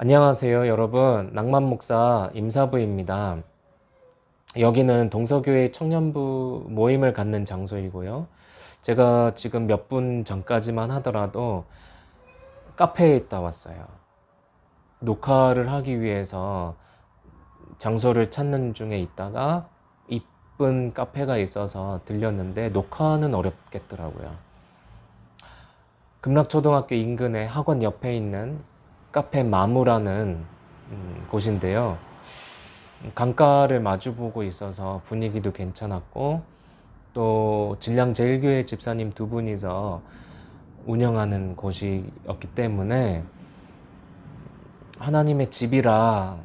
안녕하세요, 여러분. 낭만 목사 임사부입니다. 여기는 동서교회 청년부 모임을 갖는 장소이고요. 제가 지금 몇 분 전까지만 하더라도 카페에 있다 왔어요. 녹화를 하기 위해서 장소를 찾는 중에 있다가 이쁜 카페가 있어서 들렸는데 녹화는 어렵겠더라고요. 금락초등학교 인근의 학원 옆에 있는 카페 마무라는 곳인데요. 강가를 마주보고 있어서 분위기도 괜찮았고, 또 진량제일교회 집사님 두 분이서 운영하는 곳이었기 때문에 하나님의 집이라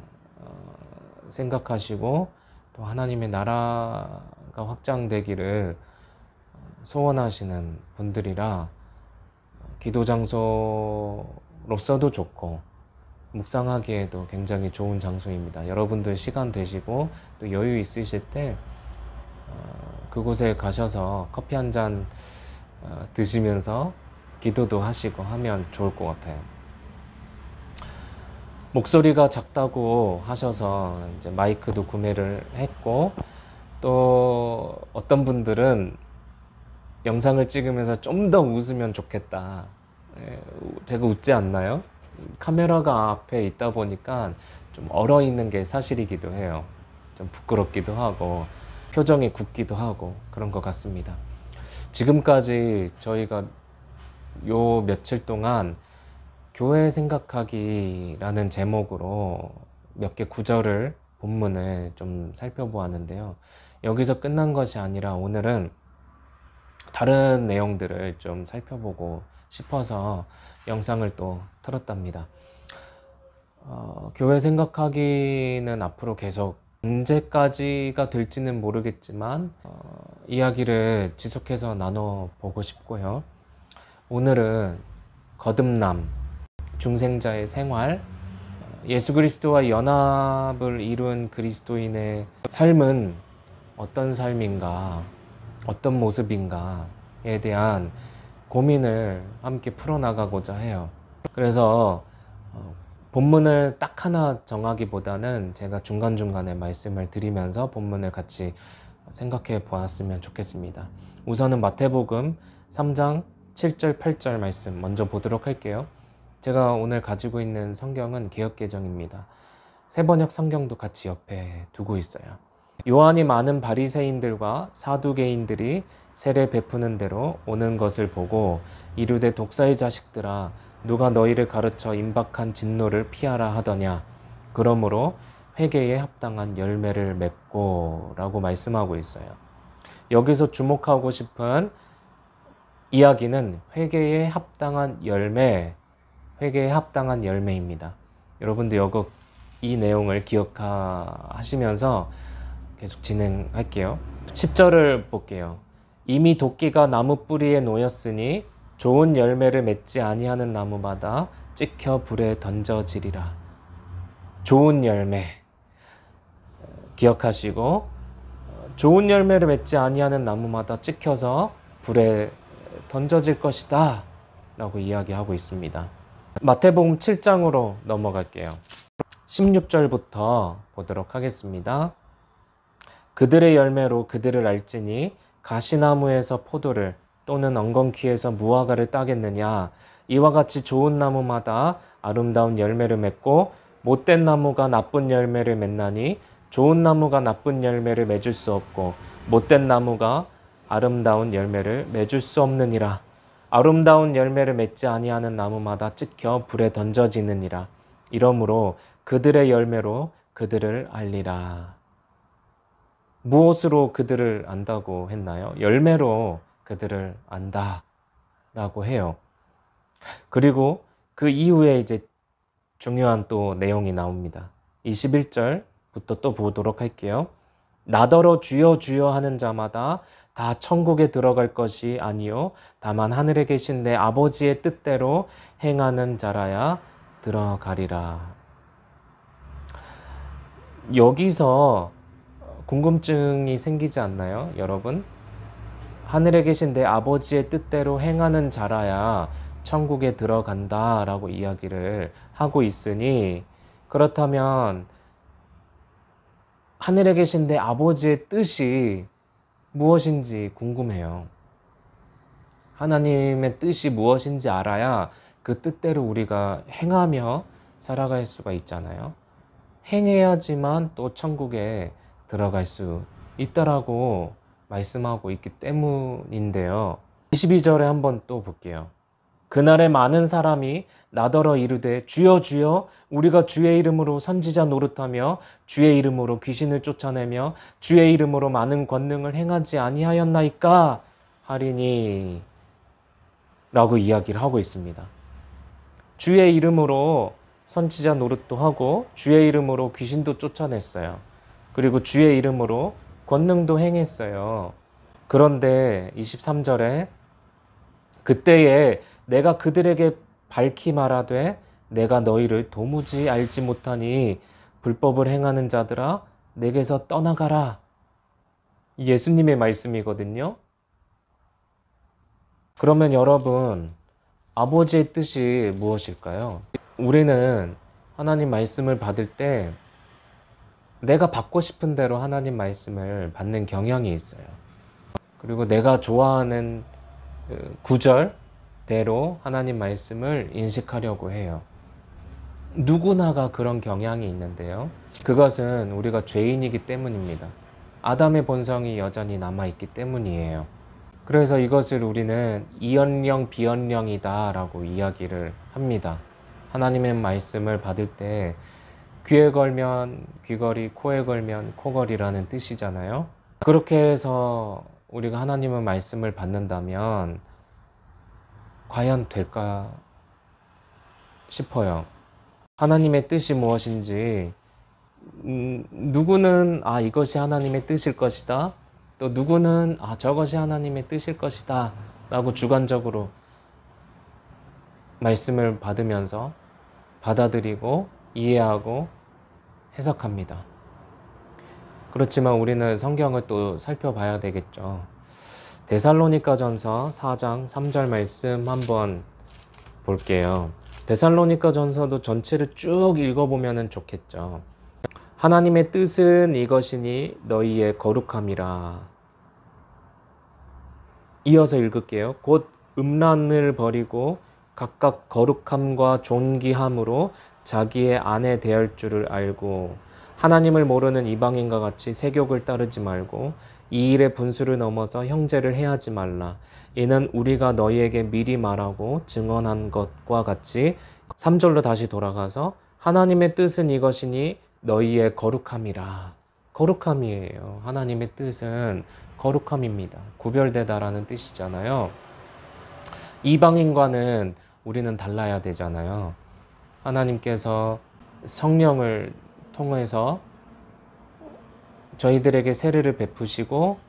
생각하시고 또 하나님의 나라가 확장되기를 소원하시는 분들이라 기도 장소로서도 좋고 묵상하기에도 굉장히 좋은 장소입니다. 여러분들 시간 되시고 또 여유 있으실 때 그곳에 가셔서 커피 한 잔 드시면서 기도도 하시고 하면 좋을 것 같아요. 목소리가 작다고 하셔서 이제 마이크도 구매를 했고, 또 어떤 분들은 영상을 찍으면서 좀 더 웃으면 좋겠다. 제가 웃지 않나요? 카메라가 앞에 있다 보니까 좀 얼어 있는 게 사실이기도 해요. 좀 부끄럽기도 하고 표정이 굳기도 하고 그런 것 같습니다. 지금까지 저희가 요 며칠 동안 교회 생각하기라는 제목으로 몇 개 구절을 본문을 좀 살펴보았는데요. 여기서 끝난 것이 아니라 오늘은 다른 내용들을 좀 살펴보고 싶어서 영상을 또 틀었답니다. 교회 생각하기는 앞으로 계속 언제까지가 될지는 모르겠지만 이야기를 지속해서 나눠보고 싶고요. 오늘은 거듭남, 중생자의 생활, 예수 그리스도와 연합을 이룬 그리스도인의 삶은 어떤 삶인가, 어떤 모습인가에 대한 고민을 함께 풀어나가고자 해요. 그래서 본문을 딱 하나 정하기보다는 제가 중간중간에 말씀을 드리면서 본문을 같이 생각해 보았으면 좋겠습니다. 우선은 마태복음 3장 7절 8절 말씀 먼저 보도록 할게요. 제가 오늘 가지고 있는 성경은 개역개정입니다. 세번역 성경도 같이 옆에 두고 있어요. 요한이 많은 바리새인들과 사두개인들이 세례 베푸는 대로 오는 것을 보고 이르되 독사의 자식들아 누가 너희를 가르쳐 임박한 진노를 피하라 하더냐. 그러므로 회개에 합당한 열매를 맺고 라고 말씀하고 있어요. 여기서 주목하고 싶은 이야기는 회개에 합당한 열매, 회개에 합당한 열매입니다. 여러분들 이 내용을 기억하시면서 계속 진행할게요. 10절을 볼게요. 이미 도끼가 나무 뿌리에 놓였으니 좋은 열매를 맺지 아니하는 나무마다 찍혀 불에 던져지리라. 좋은 열매 기억하시고 좋은 열매를 맺지 아니하는 나무마다 찍혀서 불에 던져질 것이다 라고 이야기하고 있습니다. 마태복음 7장으로 넘어갈게요. 16절부터 보도록 하겠습니다. 그들의 열매로 그들을 알지니 가시나무에서 포도를 또는 엉겅퀴에서 무화과를 따겠느냐. 이와 같이 좋은 나무마다 아름다운 열매를 맺고 못된 나무가 나쁜 열매를 맺나니 좋은 나무가 나쁜 열매를 맺을 수 없고 못된 나무가 아름다운 열매를 맺을 수 없느니라. 아름다운 열매를 맺지 아니하는 나무마다 찍혀 불에 던져지느니라. 이러므로 그들의 열매로 그들을 알리라. 무엇으로 그들을 안다고 했나요? 열매로 그들을 안다 라고 해요. 그리고 그 이후에 이제 중요한 또 내용이 나옵니다. 21절부터 또 보도록 할게요. 나더러 주여 주여 하는 자마다 다 천국에 들어갈 것이 아니요 다만 하늘에 계신 내 아버지의 뜻대로 행하는 자라야 들어가리라. 여기서 궁금증이 생기지 않나요, 여러분? 하늘에 계신 내 아버지의 뜻대로 행하는 자라야 천국에 들어간다 라고 이야기를 하고 있으니 그렇다면 하늘에 계신 내 아버지의 뜻이 무엇인지 궁금해요. 하나님의 뜻이 무엇인지 알아야 그 뜻대로 우리가 행하며 살아갈 수가 있잖아요. 행해야지만 또 천국에 들어갈 수 있다라고 말씀하고 있기 때문인데요. 22절에 한번 또 볼게요. 그날에 많은 사람이 나더러 이르되 주여 주여 우리가 주의 이름으로 선지자 노릇하며 주의 이름으로 귀신을 쫓아내며 주의 이름으로 많은 권능을 행하지 아니하였나이까 하리니 라고 이야기를 하고 있습니다. 주의 이름으로 선지자 노릇도 하고 주의 이름으로 귀신도 쫓아냈어요. 그리고 주의 이름으로 권능도 행했어요. 그런데 23절에 그때에 내가 그들에게 밝히 말하되 내가 너희를 도무지 알지 못하니 불법을 행하는 자들아 내게서 떠나가라. 예수님의 말씀이거든요. 그러면 여러분, 아버지의 뜻이 무엇일까요? 우리는 하나님 말씀을 받을 때 내가 받고 싶은 대로 하나님 말씀을 받는 경향이 있어요. 그리고 내가 좋아하는 구절대로 하나님 말씀을 인식하려고 해요. 누구나가 그런 경향이 있는데요. 그것은 우리가 죄인이기 때문입니다. 아담의 본성이 여전히 남아있기 때문이에요. 그래서 이것을 우리는 이언령 비언령이다 라고 이야기를 합니다. 하나님의 말씀을 받을 때 귀에 걸면 귀걸이, 코에 걸면 코걸이라는 뜻이잖아요. 그렇게 해서 우리가 하나님의 말씀을 받는다면 과연 될까 싶어요. 하나님의 뜻이 무엇인지 누구는 이것이 하나님의 뜻일 것이다. 또 누구는 저것이 하나님의 뜻일 것이다 라고 주관적으로 말씀을 받으면서 받아들이고 이해하고 해석합니다. 그렇지만 우리는 성경을 또 살펴봐야 되겠죠. 데살로니가전서 4장 3절 말씀 한번 볼게요. 데살로니가전서도 전체를 쭉 읽어보면 좋겠죠. 하나님의 뜻은 이것이니 너희의 거룩함이라. 이어서 읽을게요. 곧 음란을 버리고 각각 거룩함과 존귀함으로 자기의 아내 대할 줄을 알고 하나님을 모르는 이방인과 같이 세욕을 따르지 말고 이 일의 분수를 넘어서 형제를 해하지 말라. 이는 우리가 너희에게 미리 말하고 증언한 것과 같이 3절로 다시 돌아가서 하나님의 뜻은 이것이니 너희의 거룩함이라. 거룩함이에요. 하나님의 뜻은 거룩함입니다. 구별되다라는 뜻이잖아요. 이방인과는 우리는 달라야 되잖아요. 하나님께서 성령을 통해서 저희들에게 세례를 베푸시고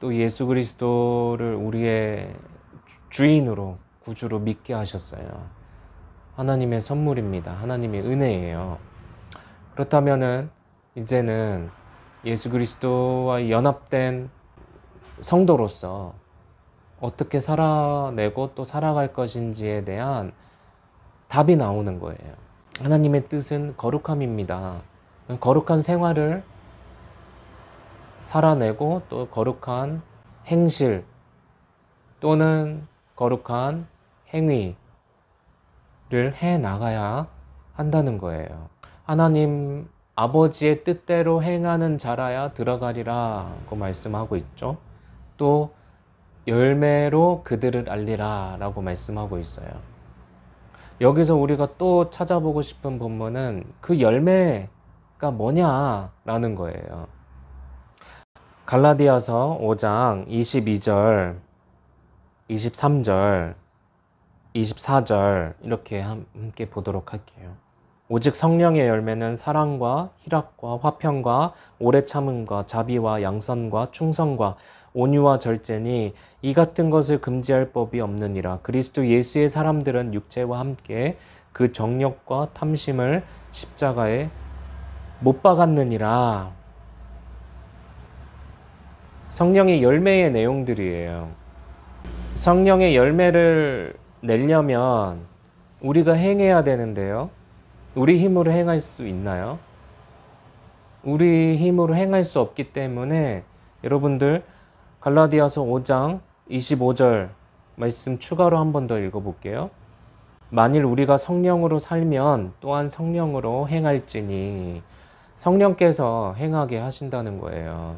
또 예수 그리스도를 우리의 주인으로 구주로 믿게 하셨어요. 하나님의 선물입니다. 하나님의 은혜예요. 그렇다면은 이제는 예수 그리스도와 연합된 성도로서 어떻게 살아내고 또 살아갈 것인지에 대한 답이 나오는 거예요. 하나님의 뜻은 거룩함입니다. 거룩한 생활을 살아내고 또 거룩한 행실 또는 거룩한 행위를 해 나가야 한다는 거예요. 하나님 아버지의 뜻대로 행하는 자라야 들어가리라고 말씀하고 있죠. 또 열매로 그들을 알리라 라고 말씀하고 있어요. 여기서 우리가 또 찾아보고 싶은 본문은 그 열매가 뭐냐라는 거예요. 갈라디아서 5장 22절, 23절, 24절 이렇게 함께 보도록 할게요. 오직 성령의 열매는 사랑과 희락과 화평과 오래 참음과 자비와 양선과 충성과 온유와 절제니 이 같은 것을 금지할 법이 없느니라. 그리스도 예수의 사람들은 육체와 함께 그 정욕과 탐심을 십자가에 못 박았느니라. 성령의 열매의 내용들이에요. 성령의 열매를 내려면 우리가 행해야 되는데요. 우리 힘으로 행할 수 있나요? 우리 힘으로 행할 수 없기 때문에 여러분들 갈라디아서 5장 25절 말씀 추가로 한 번 더 읽어볼게요. 만일 우리가 성령으로 살면 또한 성령으로 행할지니, 성령께서 행하게 하신다는 거예요.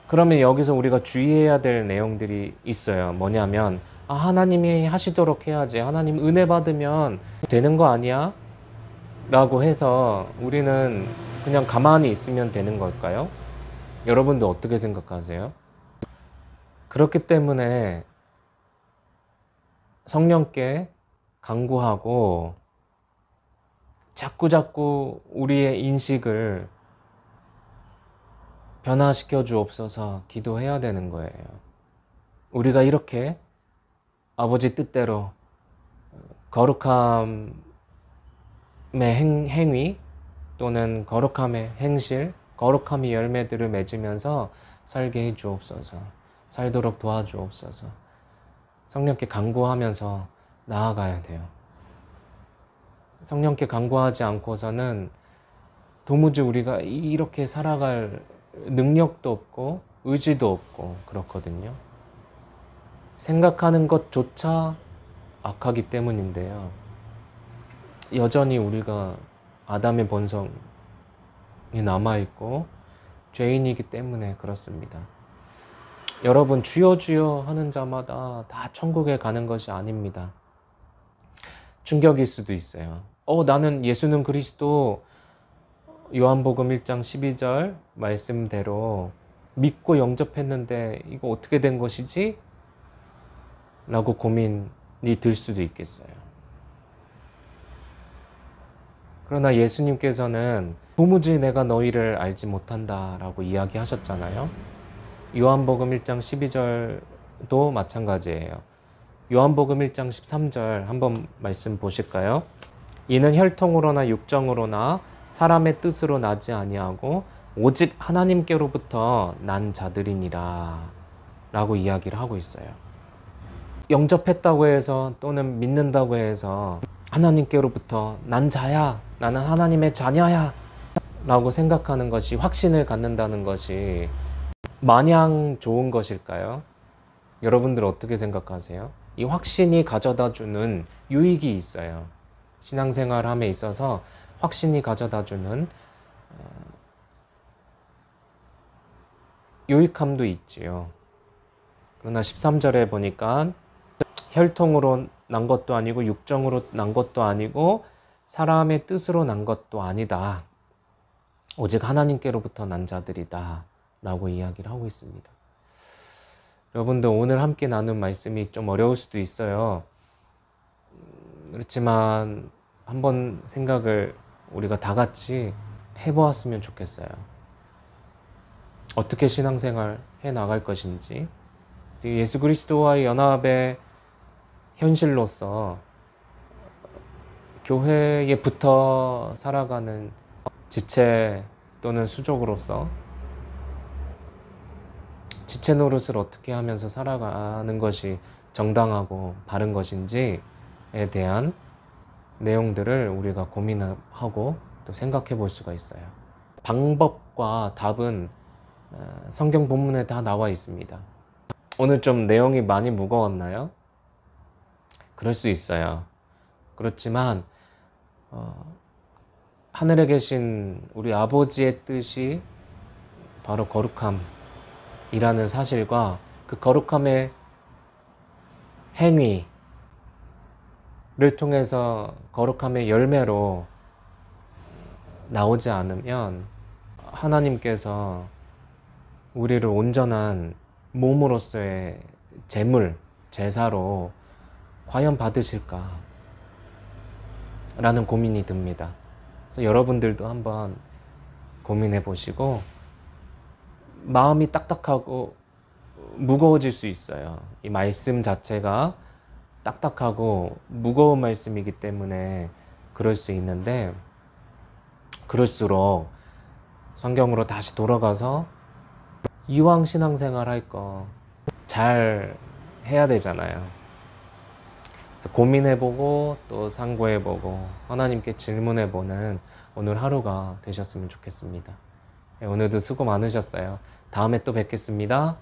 그러면 여기서 우리가 주의해야 될 내용들이 있어요. 뭐냐면 하나님이 하시도록 해야지, 하나님 은혜 받으면 되는 거 아니야? 라고 해서 우리는 그냥 가만히 있으면 되는 걸까요? 여러분도 어떻게 생각하세요? 그렇기 때문에 성령께 간구하고 자꾸자꾸 우리의 인식을 변화시켜 주옵소서 기도해야 되는 거예요. 우리가 이렇게 아버지 뜻대로 거룩함의 행위 또는 거룩함의 행실, 거룩함의 열매들을 맺으면서 살게 해 주옵소서, 살도록 도와주옵소서. 성령께 간구하면서 나아가야 돼요. 성령께 간구하지 않고서는 도무지 우리가 이렇게 살아갈 능력도 없고 의지도 없고 그렇거든요. 생각하는 것조차 악하기 때문인데요. 여전히 우리가 아담의 본성이 남아있고 죄인이기 때문에 그렇습니다. 여러분, 주여 주여 하는 자마다 다 천국에 가는 것이 아닙니다. 충격일 수도 있어요. 나는 예수는 그리스도, 요한복음 1장 12절 말씀대로 믿고 영접했는데 이거 어떻게 된 것이지? 라고 고민이 들 수도 있겠어요. 그러나 예수님께서는 도무지 내가 너희를 알지 못한다 라고 이야기하셨잖아요. 요한복음 1장 12절도 마찬가지예요. 요한복음 1장 13절 한번 말씀 보실까요? 이는 혈통으로나 육정으로나 사람의 뜻으로 나지 아니하고 오직 하나님께로부터 난 자들이니라 라고 이야기를 하고 있어요. 영접했다고 해서 또는 믿는다고 해서 하나님께로부터 난 자야, 나는 하나님의 자녀야 라고 생각하는 것이, 확신을 갖는다는 것이 마냥 좋은 것일까요? 여러분들 어떻게 생각하세요? 이 확신이 가져다주는 유익이 있어요. 신앙생활함에 있어서 확신이 가져다주는 유익함도 있지요. 그러나 13절에 보니까 혈통으로 난 것도 아니고 육정으로 난 것도 아니고 사람의 뜻으로 난 것도 아니다. 오직 하나님께로부터 난 자들이다 라고 이야기를 하고 있습니다. 여러분들, 오늘 함께 나눈 말씀이 좀 어려울 수도 있어요. 그렇지만 한번 생각을 우리가 다 같이 해보았으면 좋겠어요. 어떻게 신앙생활 해 나갈 것인지, 예수 그리스도와의 연합의 현실로서 교회에 붙어 살아가는 지체 또는 수족으로서 지체 노릇을 어떻게 하면서 살아가는 것이 정당하고 바른 것인지에 대한 내용들을 우리가 고민하고 또 생각해 볼 수가 있어요. 방법과 답은 성경 본문에 다 나와 있습니다. 오늘 좀 내용이 많이 무거웠나요? 그럴 수 있어요. 그렇지만 하늘에 계신 우리 아버지의 뜻이 바로 거룩함이라는 사실과 그 거룩함의 행위를 통해서 거룩함의 열매로 나오지 않으면 하나님께서 우리를 온전한 몸으로서의 제물, 제사로 과연 받으실까? 라는 고민이 듭니다. 그래서 여러분들도 한번 고민해 보시고, 마음이 딱딱하고 무거워질 수 있어요. 이 말씀 자체가 딱딱하고 무거운 말씀이기 때문에 그럴 수 있는데, 그럴수록 성경으로 다시 돌아가서 이왕 신앙생활 할 거 잘 해야 되잖아요. 그래서 고민해보고 또 상고해보고 하나님께 질문해보는 오늘 하루가 되셨으면 좋겠습니다. 네, 오늘도 수고 많으셨어요. 다음에 또 뵙겠습니다.